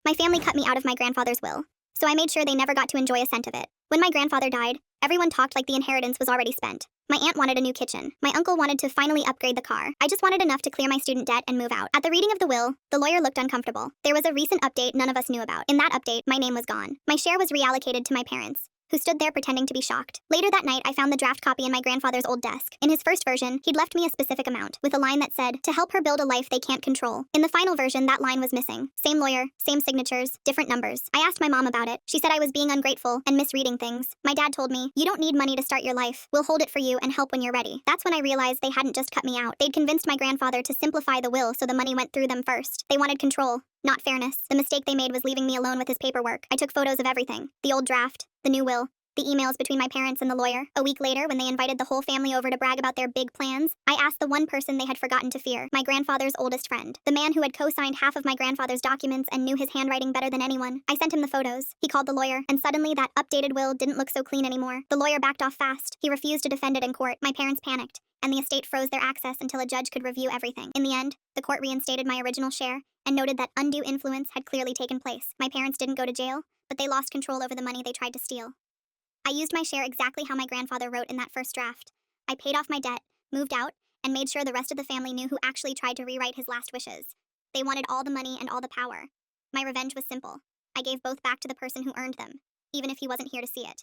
My family cut me out of my grandfather's will, so I made sure they never got to enjoy a cent of it. When my grandfather died, everyone talked like the inheritance was already spent. My aunt wanted a new kitchen. My uncle wanted to finally upgrade the car. I just wanted enough to clear my student debt and move out. At the reading of the will, the lawyer looked uncomfortable. There was a recent update none of us knew about. In that update, my name was gone. My share was reallocated to my parents, who stood there pretending to be shocked. Later that night, I found the draft copy in my grandfather's old desk. In his first version, he'd left me a specific amount, with a line that said, "To help her build a life they can't control." In the final version, that line was missing. Same lawyer, same signatures, different numbers. I asked my mom about it. She said I was being ungrateful and misreading things. My dad told me, "You don't need money to start your life. We'll hold it for you and help when you're ready." That's when I realized they hadn't just cut me out. They'd convinced my grandfather to simplify the will so the money went through them first. They wanted control, not fairness. The mistake they made was leaving me alone with his paperwork. I took photos of everything: the old draft, the new will, the emails between my parents and the lawyer. A week later, when they invited the whole family over to brag about their big plans, I asked the one person they had forgotten to fear: my grandfather's oldest friend, the man who had co-signed half of my grandfather's documents and knew his handwriting better than anyone. I sent him the photos. He called the lawyer, and suddenly that updated will didn't look so clean anymore. The lawyer backed off fast. He refused to defend it in court. My parents panicked, and the estate froze their access until a judge could review everything. In the end, the court reinstated my original share and noted that undue influence had clearly taken place. My parents didn't go to jail, but they lost control over the money they tried to steal. I used my share exactly how my grandfather wrote in that first draft. I paid off my debt, moved out, and made sure the rest of the family knew who actually tried to rewrite his last wishes. They wanted all the money and all the power. My revenge was simple. I gave both back to the person who earned them, even if he wasn't here to see it.